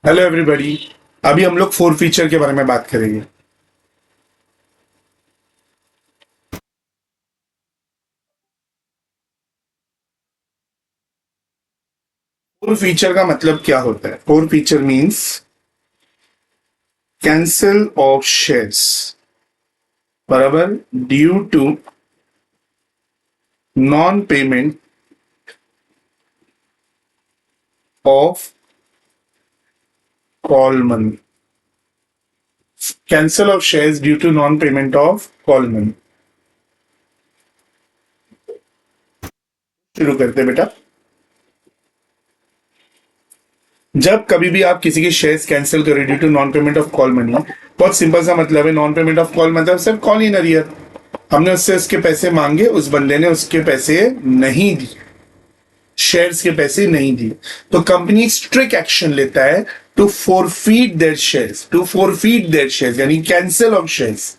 Hello everybody. अभी हम लोग फोर फीचर के बारे में बात करेंगे। फोर फीचर का मतलब क्या होता है? Forfeiture means cancel of shares, बराबर, due to non payment of call money. Cancel of shares due to non payment of call money. शुरू करते हैं बेटा। जब कभी भी आप किसी के शेयर्स कैंसिल करें due to non payment of call money, बहुत सिंपल सा मतलब है। नॉन पेमेंट ऑफ कॉल मतलब सिर्फ कॉल इन अरियर। हमने उससे उसके पैसे मांगे, उस बंदे ने उसके पैसे नहीं दिए, शेयर्स के पैसे नहीं दिए, तो कंपनी स्ट्रिक्ट एक्शन लेता है to forfeit their shares. To forfeit their shares यानी कैंसिल ऑफ शेयर्स,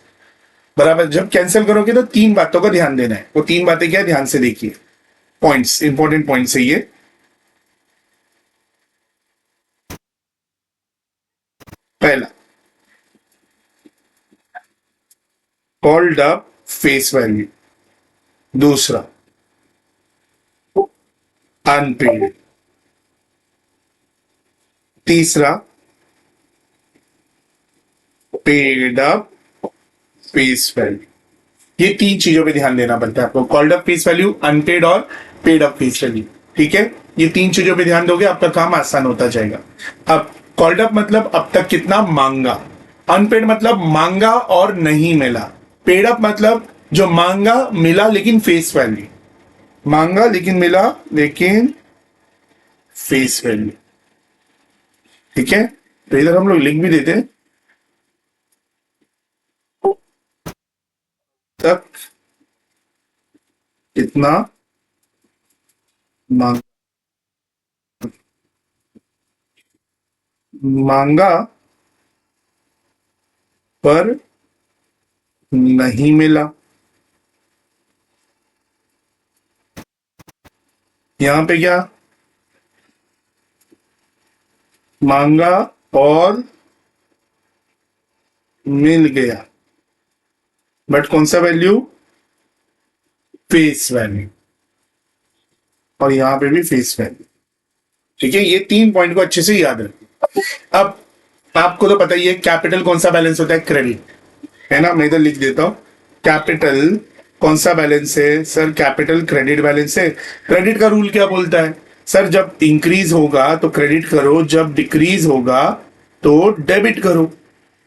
बराबर। जब कैंसिल करोगे तो तीन बातों का ध्यान देना है। वो तीन बातें क्या है, ध्यान से देखिए। पॉइंट्स, इंपॉर्टेंट पॉइंट्स है ये। पहला, कॉल्ड अप फेस वैल्यू। दूसरा, अनपेड। तीसरा, पेड अप फेस वैल्यू। ये तीन चीजों पे ध्यान देना पड़ता है आपको, called up face value, unpaid और पेड अप फेस वैल्यू। ठीक है, ये तीन चीजों पे ध्यान दोगे आपका काम आसान होता जाएगा। अब कॉल्ड अप मतलब अब तक कितना मांगा, अनपेड मतलब मांगा और नहीं मिला, पेड अप मतलब जो मांगा मिला लेकिन फेस वैल्यू, मांगा लेकिन मिला लेकिन फेस वैल्यू। ठीक है, तो इधर हम लोग लिंक भी देते हैं, तक कितना मांग मांगा पर नहीं मिला। यहां पे क्या, मांगा और मिल गया, बट कौन सा वैल्यू, फेस वैल्यू। और यहां पे भी फेस वैल्यू। ठीक है, ये तीन पॉइंट को अच्छे से याद रखें। अब आपको तो पता ही है कैपिटल कौन सा बैलेंस होता है, क्रेडिट, है ना। मैं इधर लिख देता हूं, कैपिटल कौन सा बैलेंस है सर, कैपिटल क्रेडिट बैलेंस है। क्रेडिट का रूल क्या बोलता है सर, जब इंक्रीज होगा तो क्रेडिट करो, जब डिक्रीज होगा तो डेबिट करो।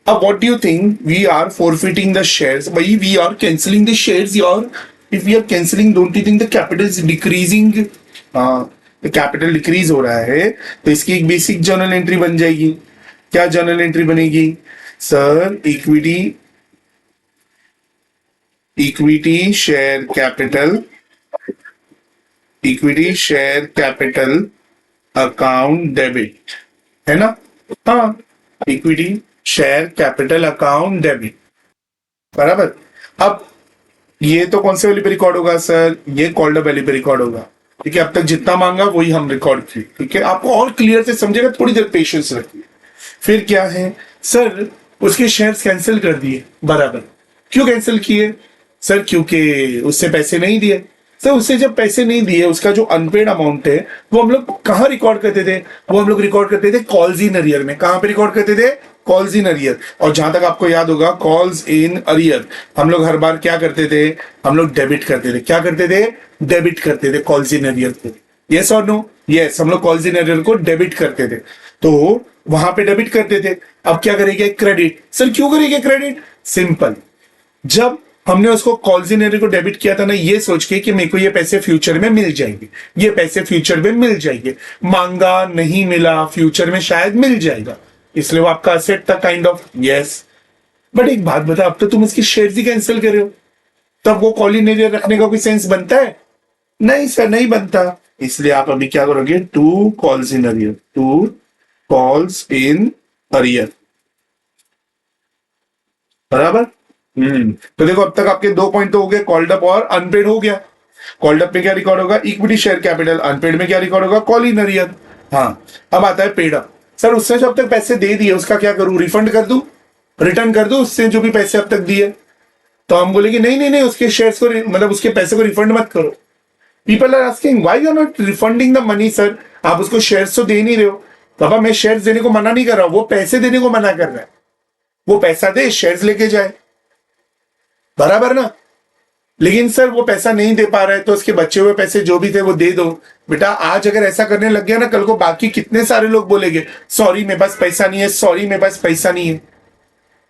अब what do you think, we are forfeiting the shares, भाई we are cancelling the shares यार। If we are cancelling, don't you think the capital is decreasing? हाँ, तो कैपिटल डिक्रीज हो रहा है तो इसकी एक बेसिक जर्नल एंट्री बन जाएगी। क्या जर्नल एंट्री बनेगी sir, equity, equity share capital, equity share capital account debit, है ना। हाँ, equity share capital account debit, बराबर। अब ये तो कौन से वाली पे रिकॉर्ड होगा सर, ये कॉल्ड अप वैल्यू पे रिकॉर्ड होगा। ठीक है, अब तक जितना मांगा वही हम रिकॉर्ड किए। ठीक है, आपको और क्लियर से समझेगा, थोड़ी देर पेशेंस रखिए। फिर क्या है सर, उसके शेयर्स कैंसिल कर दिए, बराबर। क्यों कैंसिल किए सर, क्योंकि उससे पैसे नहीं दिए। सर उससे जब पैसे नहीं दिए, उसका जो अनपेड अमाउंट है वो हम लोग कहाँ रिकॉर्ड करते थे, वो हम लोग रिकॉर्ड करते थे कॉल्स इन अरियर में। कहां पे रिकॉर्ड करते थे, कॉल्स इन अरियर। और जहां तक आपको याद होगा, कॉल्स इन अरियर हम लोग हर बार क्या करते थे, हम लोग डेबिट करते थे। क्या करते थे, डेबिट करते थे कॉल्स इन अरियर को। यस और नो, यस, हम लोग कॉल्स इन अरियर को डेबिट करते थे, तो वहां पे डेबिट करते थे। अब क्या करेंगे, क्रेडिट। सर क्यों करेंगे क्रेडिट, सिंपल, जब हमने उसको कॉल्जिनरी को डेबिट किया था ना, ये सोच के कि मेरे को ये पैसे फ्यूचर में मिल जाएंगे, ये पैसे फ्यूचर में मिल जाएंगे। मांगा नहीं मिला, फ्यूचर में शायद मिल जाएगा, इसलिए वो आपका असेट था काइंड ऑफ। यस, बट एक बात बता, अब तो तुम इसकी शेयर ही कैंसिल कर रहे हो, तब वो कॉलिनरी रखने का कोई सेंस बनता है? नहीं सर, नहीं बनता। इसलिए आप अभी क्या करोगे, to calls in arrear, to calls in arrear, बराबर। तो देखो अब तक आपके दो पॉइंट तो हो गए, कॉल्ड अप और अनपेड हो गया। कॉल्ड अप में क्या रिकॉर्ड होगा, इक्विटी शेयर कैपिटल, अनपेड में क्या रिकॉर्ड होगा, कॉल इन अरियर। हाँ, अब आता है पेड अप। सर उसने जो अब तक पैसे दे दिए उसका क्या करूं, रिफंड कर दूं, रिटर्न कर दूं उससे जो भी पैसे अब तक दिए? तो हम बोलेंगे नहीं नहीं नहीं, उसके शेयर्स को मतलब उसके पैसे को रिफंड मत करो। People are asking why you are not refunding the money sir, आप उसको शेयर्स तो दे नहीं रहे हो। बाबा मैं शेयर्स देने को मना नहीं कर रहा, वो पैसे देने को मना कर रहा है। वो पैसा दे, शेयर्स लेके जाए, बराबर ना। लेकिन सर वो पैसा नहीं दे पा रहा है तो उसके बचे हुए पैसे जो भी थे वो दे दो। बेटा आज अगर ऐसा करने लग गया ना, कल को बाकी कितने सारे लोग बोलेंगे सॉरी मेरे पास पैसा नहीं है, सॉरी मेरे पास पैसा नहीं है।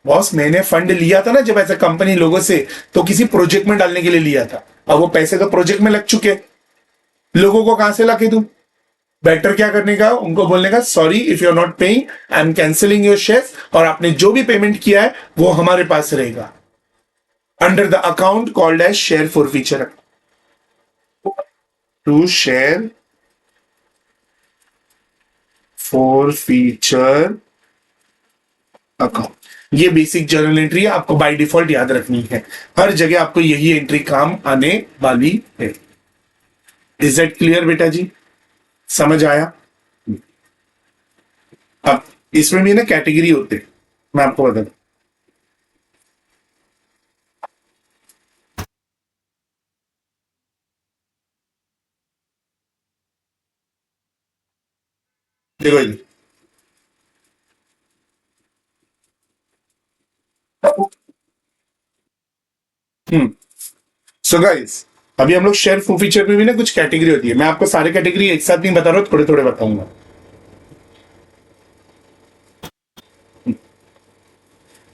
बॉस मैंने फंड लिया था ना जब ऐसा कंपनी लोगों से, तो किसी प्रोजेक्ट में डालने के लिए लिया था। अब वो पैसे तो प्रोजेक्ट में लग चुके, लोगों को कहां से ला के दूं? बेटर क्या करने का, उनको बोलने का sorry if you are not paying, I am cancelling your shares, और आपने जो भी पेमेंट किया है वो हमारे पास रहेगा under the account called as share forfeiture. To share forfeiture account, ये बेसिक जर्नल एंट्री है, आपको बाय डिफॉल्ट याद रखनी है। हर जगह आपको यही एंट्री काम आने वाली है। इज दैट क्लियर बेटा जी? समझ आया? अब इसमें भी ना कैटेगरी होते हैं, मैं आपको बता दूं। देखो जी, हम्म सो गाइस, अभी हम लोग शेयर फीचर में भी ना कुछ कैटेगरी होती है। मैं आपको सारे कैटेगरी एक साथ नहीं बता रहा हूं, थोड़े थोड़े बताऊंगा।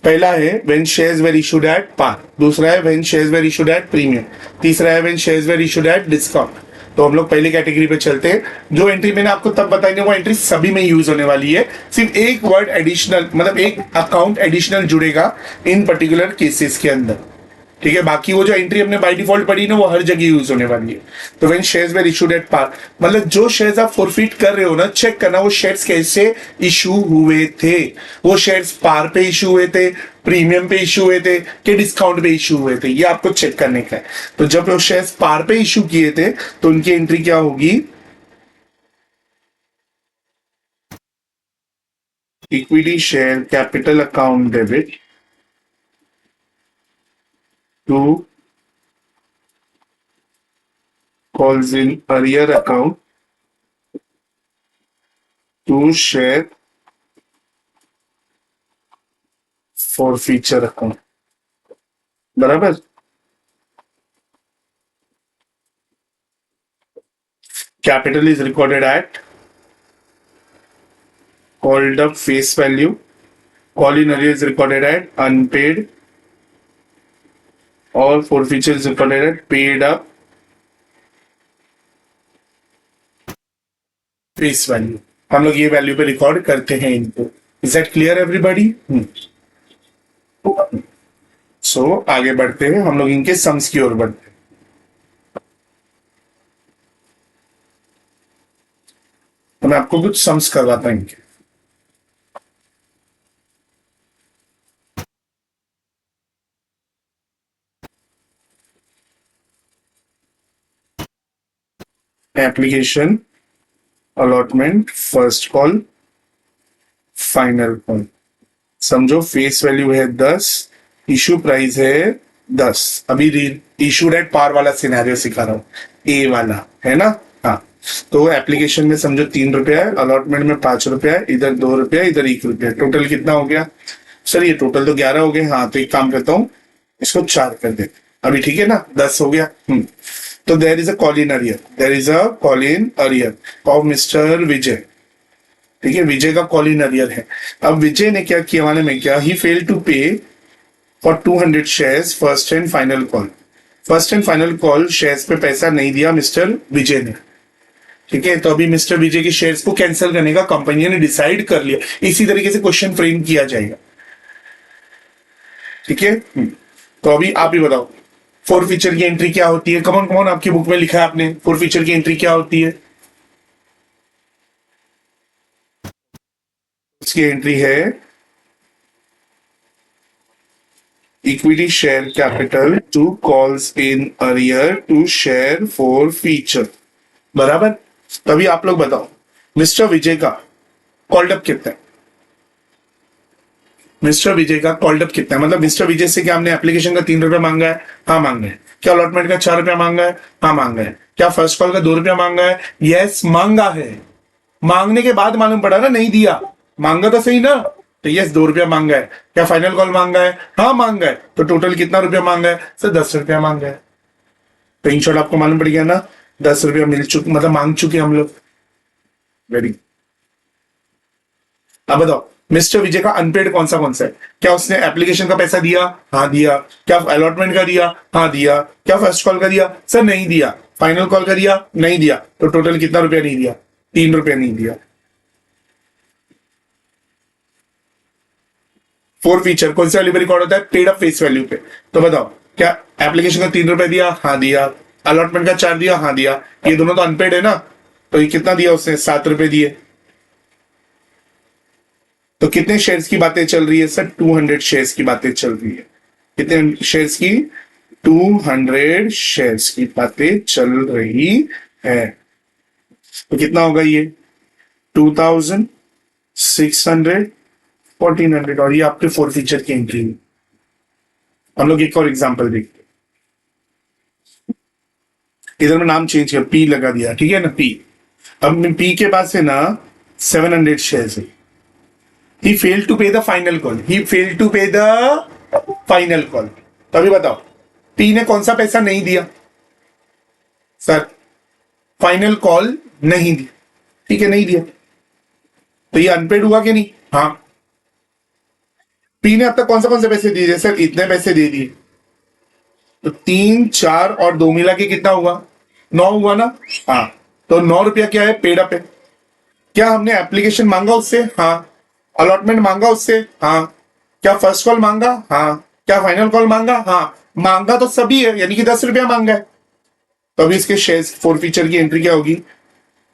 पहला है when shares were issued at par, दूसरा है when shares were issued at premium, तीसरा है when shares were issued at discount. तो हम लोग पहली कैटेगरी पे चलते हैं। जो एंट्री मैंने आपको तब बताई वो एंट्री सभी में यूज होने वाली है, सिर्फ एक वर्ड एडिशनल, मतलब एक अकाउंट एडिशनल जुड़ेगा इन पर्टिकुलर केसेस के अंदर। ठीक है, बाकी वो जो एंट्री हमने बाय डिफॉल्ट पढ़ी ना वो हर जगह यूज होने वाली है। तो when shares were issued at par, मतलब जो शेयर्स आप फॉरफिट कर रहे हो ना, चेक करना वो शेयर्स कैसे इशू हुए थे। वो शेयर्स पार पे इशू हुए थे, प्रीमियम पे इशू हुए थे, कि डिस्काउंट पे इशू हुए थे, ये आपको चेक करने का है। तो जब वो शेयर्स पार पे इशू किए थे तो उनकी एंट्री क्या होगी, equity share capital account debit to calls in arrear account to share for feature account, बराबर। Capital is recorded eight called up face value, call in arrear is recorded at unpaid, और forfeiture is recorded at paid up face value. हम लोग ये value पे record करते हैं इनको। Is that clear everybody? So आगे बढ़ते हैं, हम लोग इनके सम्स की ओर बढ़ते हैं। तो मैं आपको कुछ सम्स करवाता हूं इनके। Application, allotment, first call, final call. समझो फेस वैल्यू है 10, इशू प्राइस है 10। अभी इशूड एट पार वाला सिनेरियो सिखा रहा हूं, ए वाला है ना। हाँ, तो एप्लीकेशन में समझो 3 रुपया है, अलॉटमेंट में 5 रुपया है, इधर 2 रुपया, इधर 1 रुपया, टोटल कितना हो गया सर? ये टोटल तो 11 हो गए। हाँ, तो एक काम करता हूँ, इसको 4 कर दे अभी, ठीक है ना, 10 हो गया। तो there is a call in arrear, there is a call in arrear of mister Vijay. ठीक है, विजय का कॉल इन अरियर है। अब विजय ने क्या किया माने में, क्या ही फेल टू पे for 200 shares first and final call. First and final call shares पे पैसा नहीं दिया मिस्टर विजय ने। ठीक है, तो अभी मिस्टर विजय के शेयर्स को कैंसिल करने का कंपनी ने डिसाइड कर लिया। इसी तरीके से क्वेश्चन फ्रेम किया जाएगा। ठीक है, तो अभी आप ही बताओ फोर फीचर की एंट्री क्या होती है? कमॉन कमॉन, आपकी बुक में लिखा है आपने, फोर फीचर की एंट्री क्या होती है? उसकी एंट्री है equity share capital to calls in arrear to share forfeiture, बराबर। तभी आप लोग बताओ मिस्टर विजय का कॉल्ड अप कितना है? मिस्टर विजय का कॉल्ड अप कितना है? मतलब मिस्टर विजय से क्या हमने एप्लीकेशन का 3 रुपया मांगा है? हाँ मांगा है। क्या अलॉटमेंट का 4 रुपया मांगा है? हाँ मांगा है। क्या फर्स्ट कॉल का 2 रुपया मांगा है? यस मांगा है। मांगने के बाद मालूम पड़ा ना नहीं दिया, मांगा तो सही ना, तो यस 2 रुपया मांगा है। क्या फाइनल कॉल मांगा है? हाँ मांगा है। तो टोटल कितना रुपया मांगा है सर? 10 रुपया मांगा है। तो इन शॉर्ट आपको मालूम पड़ गया ना, 10 रुपया मिल चुके, मतलब मांग चुके हम लोग। वेरी। अब बताओ मिस्टर विजय का अनपेड कौन सा है? क्या उसने एप्लीकेशन का पैसा दिया? हाँ दिया। क्या अलॉटमेंट का दिया? हाँ दिया। क्या फर्स्ट कॉल का दिया? सर नहीं दिया। फाइनल कॉल का दिया? नहीं दिया। तो टोटल कितना रुपया नहीं दिया? 3 रुपया नहीं दिया। फोर फीचर कौन सा वाली पे रिकॉर्ड होता है? पेड अप फेस वैल्यू पे। तो बताओ क्या एप्लीकेशन का 3 रुपया दिया? हाँ दिया। अलॉटमेंट का 4 दिया? हाँ दिया। ये दोनों तो अनपेड है ना, तो ये कितना दिया उसने? 7 रुपए दिए। तो कितने शेयर्स की बातें चल रही है सर? 200 शेयर्स की बातें चल रही है। कितने शेयर्स की? 200 शेयर्स की बातें चल रही है। तो कितना होगा ये? 2600, 1400, और ये आपके फोर फीचर की एंट्री है। हम लोग एक और एग्जांपल देखते हैं। इधर में नाम चेंज किया, पी लगा दिया, ठीक है ना, पी। अब पी के पास है ना 700 शेयर्स है। He fail to pay the final call, he fail to pay the final call. तो अभी बताओ पी ने कौन सा पैसा नहीं दिया सर? फाइनल कॉल नहीं दी, ठीक है, नहीं दिया। तो ये अनपेड हुआ कि नहीं? हाँ। पी ने अब तक कौन से पैसे दिए सर? इतने पैसे दे दिए। तो 3, 4 और 2 मिला के कितना हुआ? 9 हुआ ना? हाँ। तो 9 रुपया क्या है? पेड अप है। क्या हमने एप्लीकेशन मांगा उससे? हाँ। अलॉटमेंट मांगा उससे? हाँ। क्या फर्स्ट कॉल मांगा? हाँ। क्या फाइनल कॉल मांगा? हाँ। मांगा तो सभी है, यानी कि 10 रुपया मांगा है। तो अभी इसके शेयर फोर फीचर की एंट्री क्या होगी?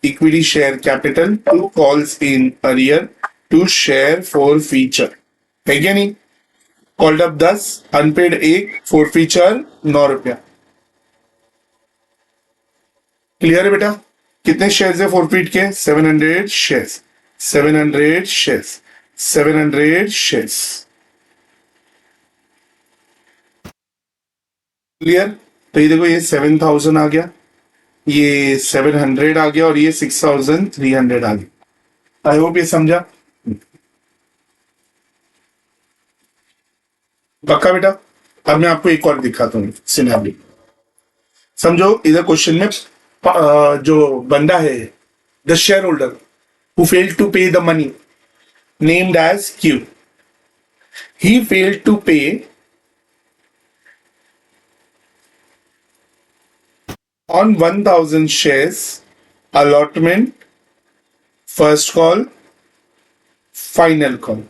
Equity share capital to calls in arrear to share forfeiture, है क्या नहीं? Called up 10, unpaid 1, forfeiture 9 रुपया। क्लियर है बेटा? कितने शेयर्स है फोरफीट के? 700 शेयर्स। 700 शेयर्स। 700 शेयर्स। क्लियर? तो ये देखो, ये 7000 आ गया, ये 700 आ गया, और ये 6300 आ गया। आई होप ये समझा। पक्का बेटा? अब मैं आपको एक और दिखाता हूँ सिनेरियो। समझो इधर क्वेश्चन में जो बंदा है, the share holder who failed to pay the money named as Q, he failed to pay on 1000 shares allotment, first call, final call.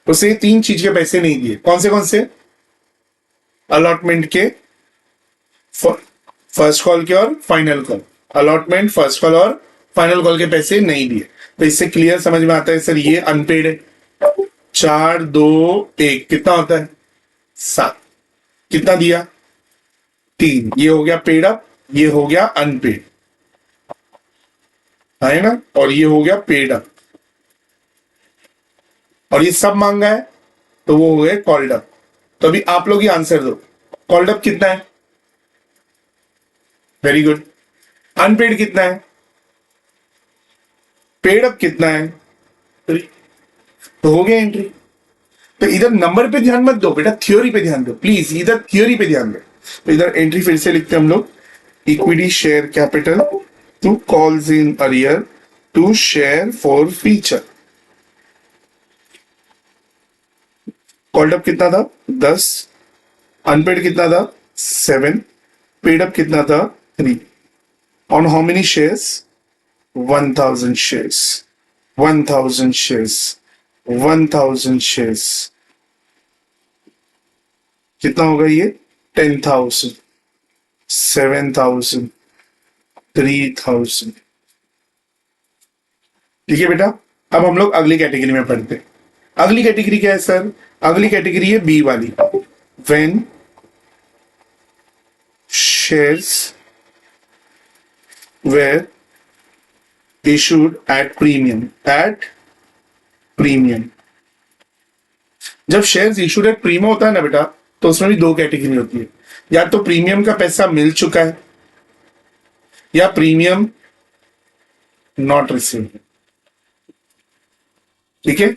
उसे 3 चीज के पैसे नहीं दिए। कौन से? अलॉटमेंट के, फर्स्ट कॉल के और final call. Allotment, first call और फाइनल कॉल के पैसे नहीं दिए। तो इससे क्लियर समझ में आता है सर ये अनपेड है। 4, 2, 1 कितना होता है? 7। कितना दिया? 3। ये हो गया पेड अप, ये हो गया अनपेड, है ना, और ये हो गया पेड अप, और ये सब मांगा है, तो वो हो गए कॉल्ड अप। तो अभी आप लोग ही आंसर दो, कॉल्ड अप कितना है? Very good. अनपेड कितना है? पेड अप कितना है? 3। तो हो गया एंट्री। तो इधर नंबर पे ध्यान मत दो बेटा, थ्योरी पे ध्यान दो प्लीज, इधर थ्योरी पे ध्यान दो। तो इधर एंट्री फिर से लिखते हैं हम लोग, equity share capital to calls in arrear to share forfeiture. Called up कितना था? 10। अनपेड कितना था? 7। पेड अप कितना था? 3। On how many shares? 1000 shares. 1000 shares. 1000 shares. कितना होगा ये? 10,000, 7,000, 3,000। ठीक है बेटा? अब हम लोग अगली कैटेगरी में पढ़ते हैं। अगली कैटेगरी क्या है सर? अगली कैटेगरी है बी वाली, when shares were issued at premium, at premium. जब शेयर्स इशूड एट प्रीमियम होता है ना बेटा, तो उसमें भी दो कैटेगरी होती है, या तो प्रीमियम का पैसा मिल चुका है या प्रीमियम नॉट रिसीव। ठीक है,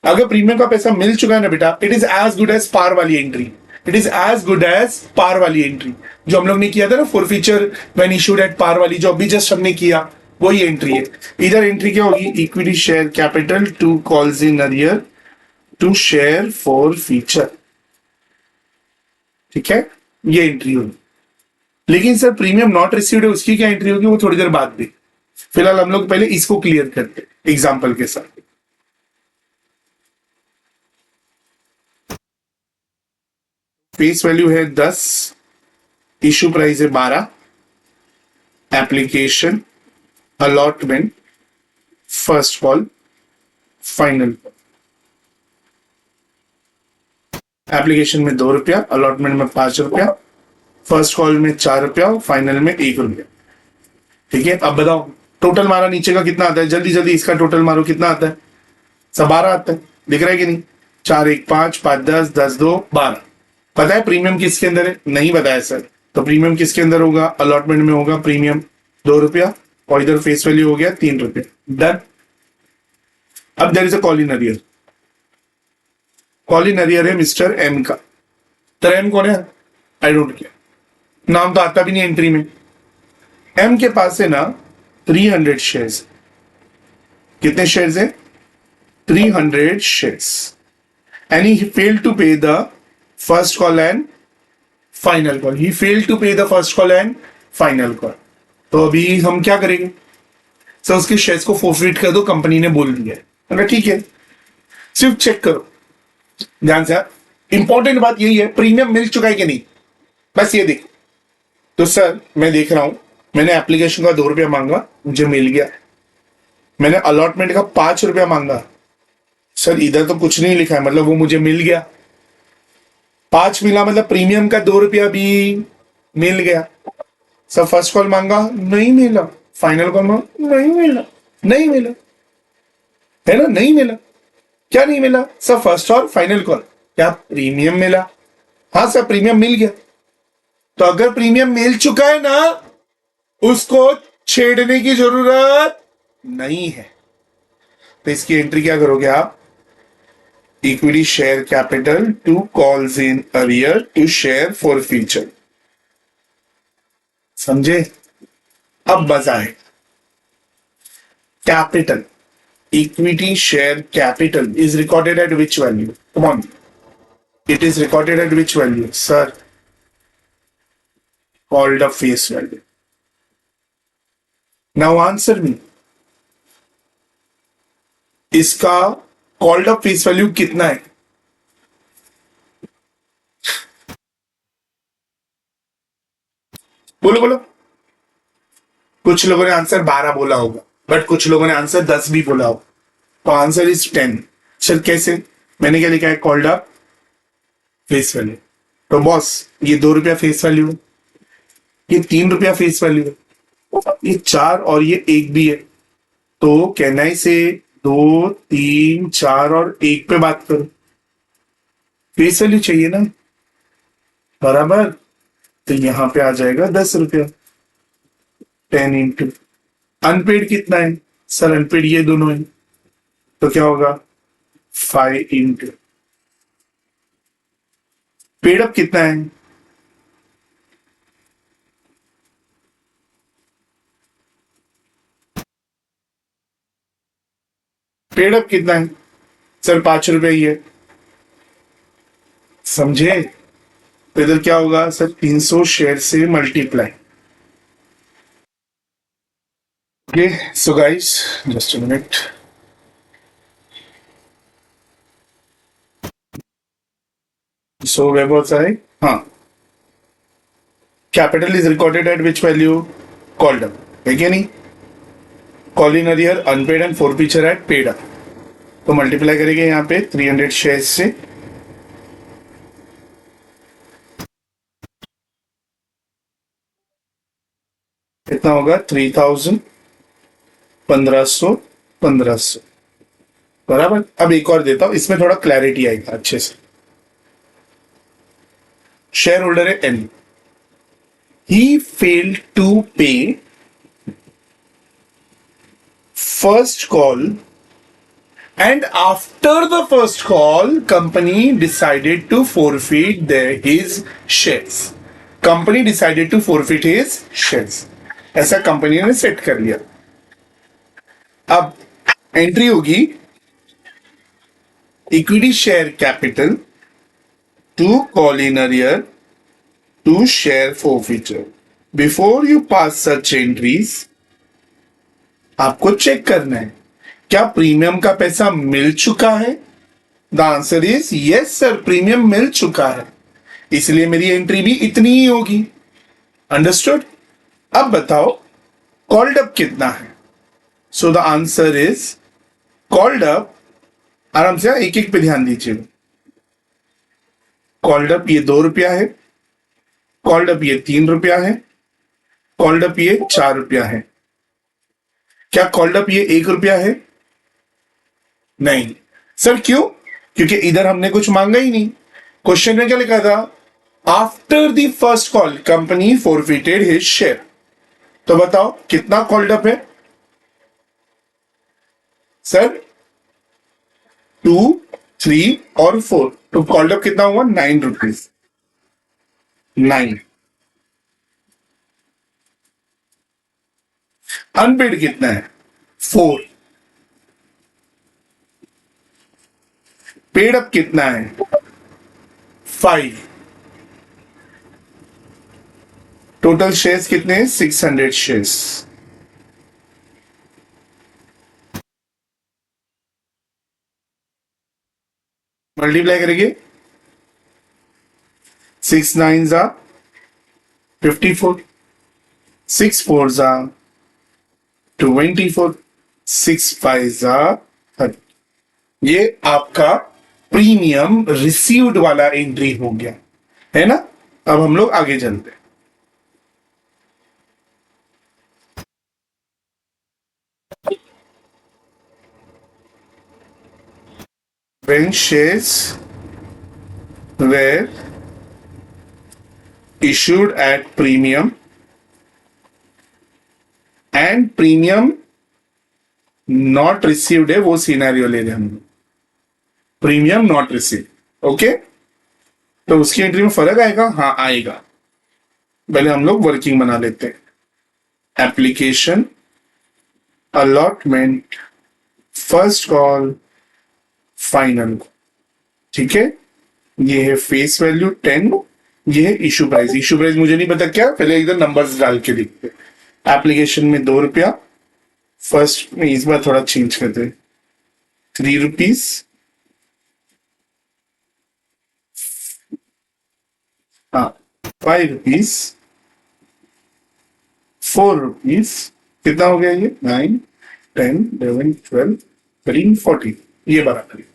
अगर प्रीमियम का पैसा मिल चुका है ना बेटा, it is as good as par वाली entry. It is as good as par वाली एंट्री जो हम लोग ने किया था ना, forfeiture when issued at par वाली, जो अभी जस्ट हमने किया, वही एंट्री है। इधर एंट्री क्या होगी, equity share capital to calls in arrear to share forfeiture. ठीक है, ये एंट्री होगी। लेकिन सर प्रीमियम नॉट रिसीव्ड है, उसकी क्या एंट्री होगी, वो थोड़ी देर बाद भी। फिलहाल हम लोग पहले इसको क्लियर करते हैं एग्जाम्पल के साथ। फेस वैल्यू है 10, इशू प्राइस है 12, application, allotment, first call, final. Application में 2 रुपया, अलॉटमेंट में 5 रुपया, फर्स्ट कॉल में 4 रुपया, फाइनल में 1 रुपया। ठीक है, अब बताओ टोटल मारा नीचे का कितना आता है, जल्दी जल्दी इसका टोटल मारो, कितना आता है, सब 12 आता है, दिख रहा है कि नहीं। 4 1 5, 5 10, 10 2 12। पता है प्रीमियम किसके अंदर है, नहीं बताया सर, तो प्रीमियम किसके अंदर होगा, अलॉटमेंट में होगा प्रीमियम 2 रुपया, और इधर फेस वैल्यू हो गया 3 रुपया। डन। अब there is a call in arrear. Call in arrear है मिस्टर एम का। तेरा एम कौन है, आई डोंट केयर, नाम तो आता भी नहीं एंट्री में। एम के पास है ना 300 शेयर्स। कितने शेयर्स है, 300 shares, and he failed to pay the first call and final call. He failed to pay the first call and final call. तो अभी हम क्या करेंगे, सर उसके शेयर्स को फोरफिट कर दो, कंपनी ने बोल दिया है। अगर ठीक है, सिर्फ चेक करो ध्यान से। इंपॉर्टेंट बात यही है, प्रीमियम मिल चुका है कि नहीं, बस ये देख। तो सर मैं देख रहा हूं, मैंने एप्लीकेशन का 2 रुपया मांगा, मुझे मिल गया। मैंने अलॉटमेंट का 5 रुपया मांगा, सर इधर तो कुछ नहीं लिखा है, मतलब वो मुझे मिल गया। 5 मिला मतलब प्रीमियम का 2 रुपया भी मिल गया। सर फर्स्ट कॉल मांगा, नहीं मिला। फाइनल कॉल मांगा, नहीं मिला। नहीं मिला है ना, नहीं मिला। क्या नहीं मिला सर, फर्स्ट और फाइनल कॉल। क्या प्रीमियम मिला, हाँ सर प्रीमियम मिल गया। तो अगर प्रीमियम मिल चुका है ना, उसको छेड़ने की जरूरत नहीं है। तो इसकी एंट्री क्या करोगे आप, equity share capital to calls in arrear to share forfeiture. समझे, अब मजा है। Capital, equity share capital is recorded at which value, come on, it is recorded at which value sir, called up face value. Now answer me, इसका called up face value कितना है, बोलो बोलो। कुछ लोगों ने आंसर 12 बोला होगा, बट कुछ लोगों ने आंसर 10 भी बोला होगा। तो आंसर इज 10। सर कैसे, मैंने क्या लिखा है, कॉल्ड अप फेस वैल्यू। तो बॉस ये 2 रुपया फेस वैल्यू है, ये 3 रुपया फेस वैल्यू है, ये 4 और ये 1 भी है। तो कहना ही से 2 3 4 और 1 पे बात करो, फेस वैल्यू चाहिए ना, बराबर। तो यहां पे आ जाएगा 10 रुपया, 10 इंटू अनपेड कितना है सर, अनपेड ये दोनों है, तो क्या होगा 5 इंटू पेड अप कितना है, पेड अप कितना है सर, 5 रुपया ही है। समझे, तो इधर क्या होगा सर, 300 शेयर से multiply. Okay so guys, just a minute. So वे बहुत सारे, हाँ, capital is recorded at which value, called up, है क्या नहीं, call in arrear unpaid and forfeiture at paid up. तो मल्टीप्लाई करेंगे यहाँ पे 300 शेयर से, कितना होगा 3000, 1500, 1500। बराबर। अब एक और देता हूं, इसमें थोड़ा क्लैरिटी आएगा अच्छे से। शेयर होल्डर है एन, ही फेल्ड टू पे first call and after the first call company decided to forfeit his shares. Company decided to forfeit his shares. ऐसा कंपनी ने सेट कर लिया। अब एंट्री होगी equity share capital to call in arrear to share forfeiture. Before you pass such entries आपको check करना है क्या प्रीमियम का पैसा मिल चुका है। The answer is yes sir, premium मिल चुका है, इसलिए मेरी एंट्री भी इतनी ही होगी। अंडरस्टूड। अब बताओ कॉल्ड अप कितना है। So the answer is called up, आराम से एक एक पे ध्यान दीजिए। कॉल्ड अप ये 2 रुपया है, कॉल्ड अप ये 3 रुपया है, कॉल्ड अप ये 4 रुपया है। क्या कॉल्ड अप ये 1 रुपया है? नहीं सर, क्यों? क्योंकि इधर हमने कुछ मांगा ही नहीं। क्वेश्चन में क्या लिखा था? After the first call company forfeited his share. तो बताओ कितना कॉल्ड अप है सर? 2, 3 और 4, तो कॉल्ड अप कितना हुआ? 9 रुपीज। 9। अनपेड कितना है? 4। पेड अप कितना है? 5। टोटल शेयर्स कितने हैं? 600 शेयर्स। मल्टीप्लाई करेंगे 6 9 जा 54, 6 4 जा 24, 6 5 जा 30। ये आपका प्रीमियम रिसीव्ड वाला एंट्री हो गया है ना। अब हम लोग आगे चलते हैं। When shares were issued at premium and premium not received है, वो सिनेरियो ले रहे हम लोग। Premium not receive, okay. तो उसकी एंट्री में फर्क आएगा? हाँ आएगा। पहले हम लोग वर्किंग बना लेते हैं। Application, allotment, first call, final. ठीक है, ये है फेस वैल्यू 10, ये है इशू प्राइस। इशू प्राइस मुझे नहीं पता क्या, पहले इधर नंबर्स डाल के लिखते। एप्लीकेशन में 2 रुपया, फर्स्ट में इस बार थोड़ा चेंज करते 3 रुपीज, हाँ 5 रुपीज, 4 रुपीज। कितना हो गया ये? 9 10 11 12 13 14, ये बराबर है।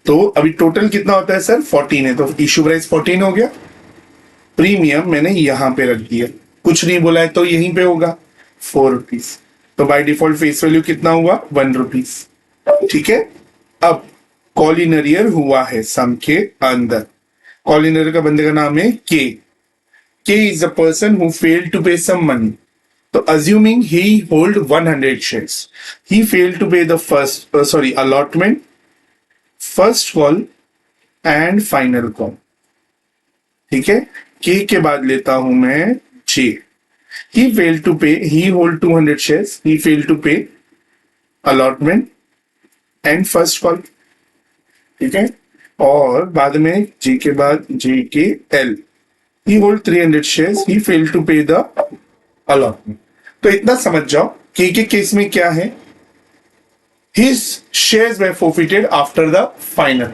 तो अभी टोटल कितना होता है सर? 14 है, तो इशू प्राइस 14 हो गया। प्रीमियम मैंने यहां पे रख दिया, कुछ नहीं बोला है तो यहीं पे होगा 4 रुपीज। तो बाय डिफॉल्ट फेस वैल्यू कितना हुआ? 1 रुपीज। ठीक है। अब कॉल इन अरियर हुआ है सम के अंदर। कॉल इन अरियर का बंदे का नाम है K. K is a person who failed to pay some money. तो assuming he hold 100 shares, he failed to pay the first allotment, first call and final call. ठीक है। के बाद लेता हूं मैं जे। ही failed to pay, he hold 200 shares, he failed to pay allotment and first call. ठीक है। और बाद में जे के बाद J K L, he hold 300 shares, he failed to pay the allotment. तो इतना समझ जाओ के केस में क्या है? His shares were forfeited after the final.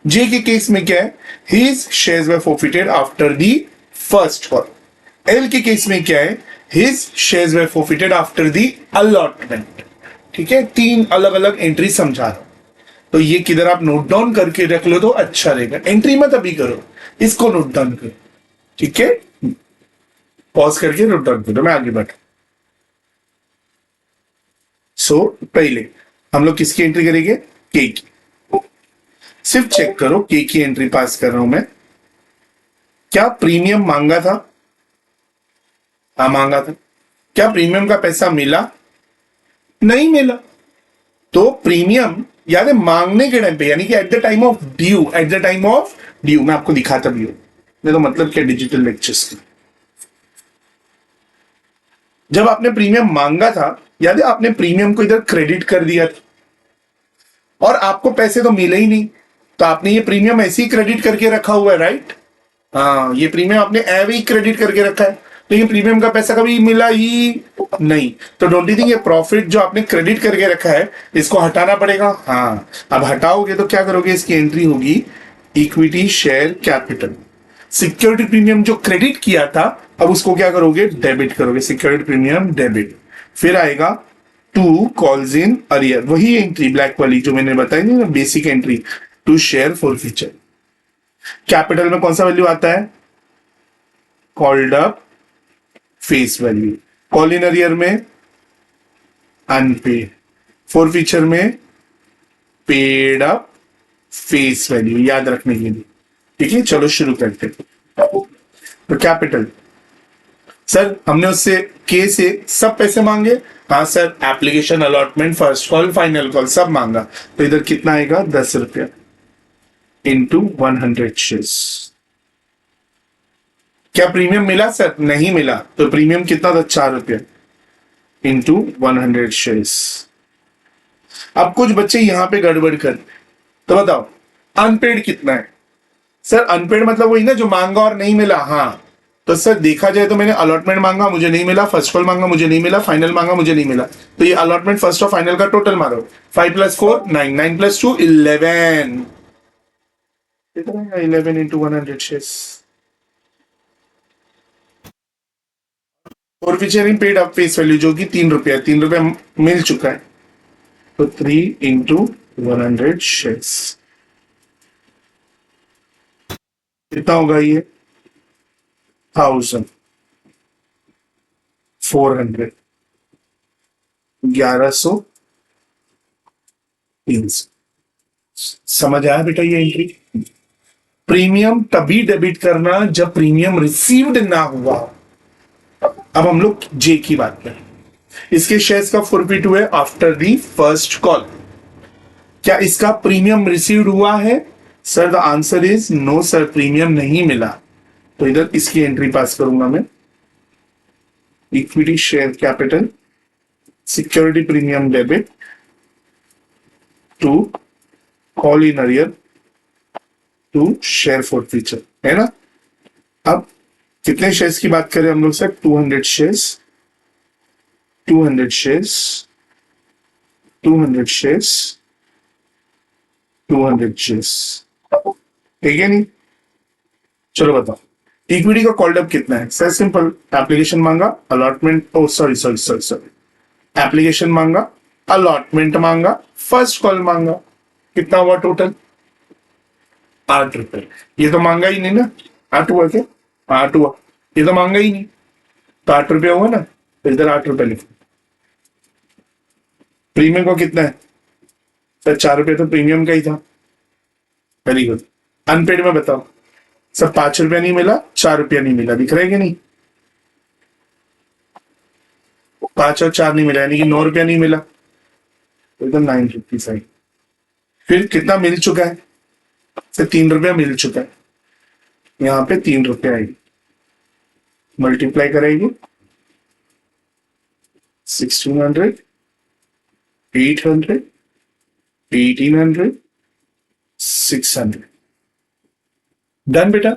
जे के केस में क्या है? His shares were forfeited after the first call. L के केस में क्या है? His shares were forfeited after the allotment. ठीक है, 3 अलग अलग एंट्री समझा रहा हूं, तो ये किधर आप नोट डाउन करके रख लो तो अच्छा रहेगा। एंट्री मत अभी करो, इसको नोट डाउन करो। ठीक है, पॉज करके नोट डाउन करो, मैं आगे बढ़। सो पहले हम लोग किसकी एंट्री करेंगे? के की। सिर्फ चेक करो, के की एंट्री पास कर रहा हूं मैं। क्या प्रीमियम मांगा था? हाँ मांगा था। क्या प्रीमियम का पैसा मिला? नहीं मिला। तो प्रीमियम याद है मांगने के टाइम पे, यानी कि at the time of due, at the time of due मैं आपको दिखाता भी हूं, नहीं तो मतलब क्या डिजिटल लेक्चर्स की। जब आपने प्रीमियम मांगा था, याद है आपने प्रीमियम को इधर क्रेडिट कर दिया था और आपको पैसे तो मिले ही नहीं, तो आपने ये प्रीमियम ऐसे ही क्रेडिट करके रखा हुआ है, राइट? हाँ, ये प्रीमियम आपने एवे ही क्रेडिट करके रखा है, लेकिन प्रीमियम का पैसा कभी मिला ही नहीं। तो डोंट यू थिंक ये प्रॉफिट जो आपने क्रेडिट करके रखा है इसको हटाना पड़ेगा? हाँ, अब हटाओगे तो क्या करोगे? इसकी एंट्री होगी equity share capital. Security premium जो क्रेडिट किया था, अब उसको क्या करोगे? डेबिट करोगे। Security premium debit. फिर आएगा टू कॉल्स इन अरियर, वही एंट्री ब्लैक वाली जो मैंने बताई ना, basic entry, to share forfeiture. Capital में कौन सा वैल्यू आता है? Called up face value. Call in arrear में अनपेड। फॉर फ्यूचर में पेड अप फेस वैल्यू, याद रखने के लिए। ठीक है, चलो शुरू करते हैं। तो कैपिटल, सर हमने उससे के से सब पैसे मांगे। हाँ sir, application, allotment, first call, final call सब मांगा। तो इधर कितना आएगा? 10 रुपया इंटू 100 शेयर्स। क्या प्रीमियम मिला सर? नहीं मिला। तो प्रीमियम कितना था? 4 रुपया इंटू 100 शेयर्स। अब कुछ बच्चे यहां पे गड़बड़ कर, तो बताओ अनपेड कितना है? सर अनपेड मतलब वही ना जो मांगा और नहीं मिला। हाँ, तो सर देखा जाए तो मैंने अलॉटमेंट मांगा, मुझे नहीं मिला, फर्स्ट कॉल मांगा, मुझे नहीं मिला, फाइनल मांगा, मुझे नहीं मिला। तो ये अलॉटमेंट, फर्स्ट और फाइनल का टोटल मारो। 5 + 4 9, 9 + 2 11। कितना? 11 इंटू 100 शेयर्स। और featuring paid up face value जो कि 3 रुपया, 3 रुपया मिल चुका है। तो 3 इंटू 100 शेयर्स कितना होगा? ये 1400, 1100, 300। समझ आया बेटा ये एंट्री? प्रीमियम तभी डेबिट करना जब प्रीमियम रिसीव्ड ना हुआ। अब हम लोग जे की बात करें। इसके शेयर्स का फॉरफिट हुए आफ्टर दी फर्स्ट कॉल। क्या इसका प्रीमियम रिसीव्ड हुआ है? Sir the answer is no sir, premium नहीं मिला। तो इधर इसकी एंट्री पास करूंगा मैं। Equity share capital, security premium debit to call in arrear to share forfeiture, है ना? अब कितने शेयर्स की बात करें हम लोग sir? 200 shares, 200 shares, 200 shares, 200 shares. ठीक है नहीं? चलो बताओ इक्विटी का कॉल्ड अप कितना है? सर सिंपल, एप्लीकेशन मांगा, allotment, oh sorry sorry sorry sorry, application मांगा, अलॉटमेंट मांगा, फर्स्ट कॉल मांगा। कितना हुआ टोटल? 8 रुपए। ये तो मांगा ही नहीं ना, 8 हुआ क्या? 8 हुआ। ये तो मांगा ही नहीं, तो 8 रुपया हुआ ना। तो इधर 8 रुपए लिखो। प्रीमियम को कितना है? सर 4 रुपये तो प्रीमियम का ही था। Very good. अनपेड में बताओ। सर 5 रुपया नहीं मिला, 4 रुपया नहीं मिला, दिख रहा है कि नहीं? 5 और 4 नहीं मिला, यानी कि 9 रुपया नहीं मिला। तो इधर 9 रुपीज आई। फिर कितना मिल चुका है? सर 3 रुपया मिल चुका है। यहां पे 3 रुपया आएगी, मल्टीप्लाई करेगी 1600, 800, 1800, 600। डन बेटा।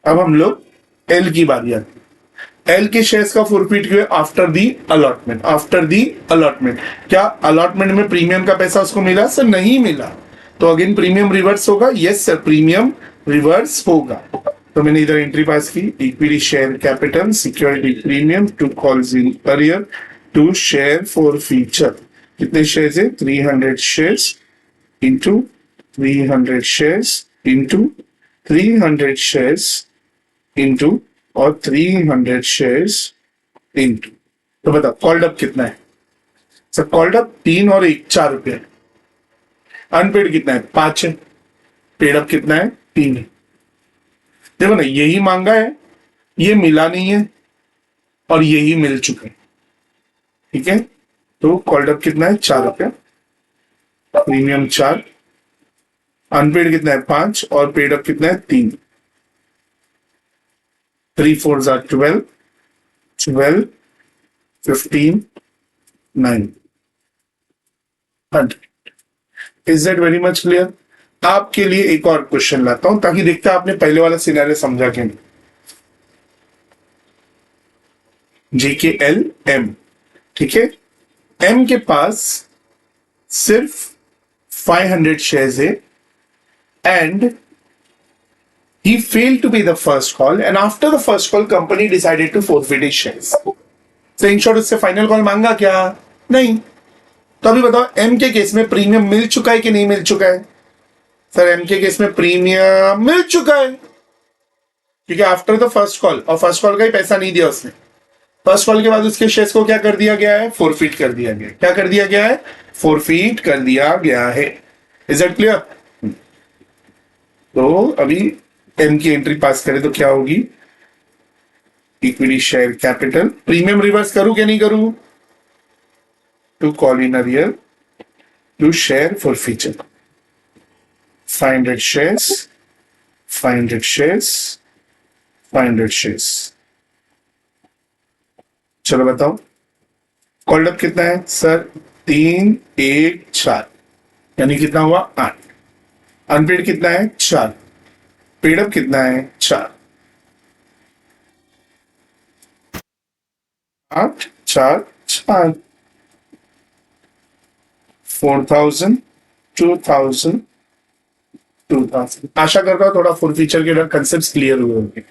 अब हम लोग एल की बारी आती है। एल के शेयर्स का फॉरफिट हुए after the allotment, after the allotment. क्या अलॉटमेंट में प्रीमियम का पैसा उसको मिला? सर नहीं मिला। तो अगेन प्रीमियम रिवर्स होगा? यस सर, प्रीमियम रिवर्स होगा। तो मैंने इधर एंट्री पास की, equity share capital, security premium to calls in arrear to share forfeiture. कितने शेयर्स है? 300 shares into 300 shares into 300 shares into और 300 शेयर्स इंटू। तो बताओ कॉल्ड अप कितना है? सर कॉल्ड अप 3 और 1 4 रुपया। अनपेड कितना है 5 है, पेड अप कितना है 3 है। देखो ना, यही मांगा है, ये मिला नहीं है, और यही मिल चुका है। ठीक है, तो कॉल्ड अप कितना है 4 रुपया, प्रीमियम 4, अनपेड कितना है 5 और पेड अप कितना है 3। 3 4 are 12, 12 15 9 100। Is that very much clear? आपके लिए एक और क्वेश्चन लाता हूं ताकि देखते हैं आपने पहले वाला सिनेरियो समझा कि नहीं। JKL M, ठीक है, एम के पास सिर्फ 500 शेयर्स है and he failed to pay the first call and after the first call company decided to forfeit his shares। तो इन शॉर्ट उससे फाइनल कॉल मांगा क्या? नहीं। तो अभी बताओ एम के केस में प्रीमियम मिल चुका है कि नहीं मिल चुका है? सर एम के केस में प्रीमियम मिल चुका है, क्योंकि आफ्टर द फर्स्ट कॉल, और फर्स्ट कॉल का ही पैसा नहीं दिया उसने, फर्स्ट कॉल के बाद उसके शेयर्स को क्या कर दिया गया है? फोरफीट कर दिया गया। क्या कर दिया गया है? फोरफीट कर दिया गया है। Is that clear? तो अभी एम की एंट्री पास करें तो क्या होगी? Equity share capital, premium reverse करूं क्या नहीं करूं? To call in arrear to share forfeiture 500 shares 500 shares 500 shares. चलो बताओ कॉल्ड अप कितना है सर? 3 1 4, यानी कितना हुआ 8। अनपेड कितना है 4, पेड अप कितना है 4। 8 4 4, 4000 2000 2000। आशा करता हूं थोड़ा फुल फीचर के कंसेप्ट क्लियर हुए होंगे।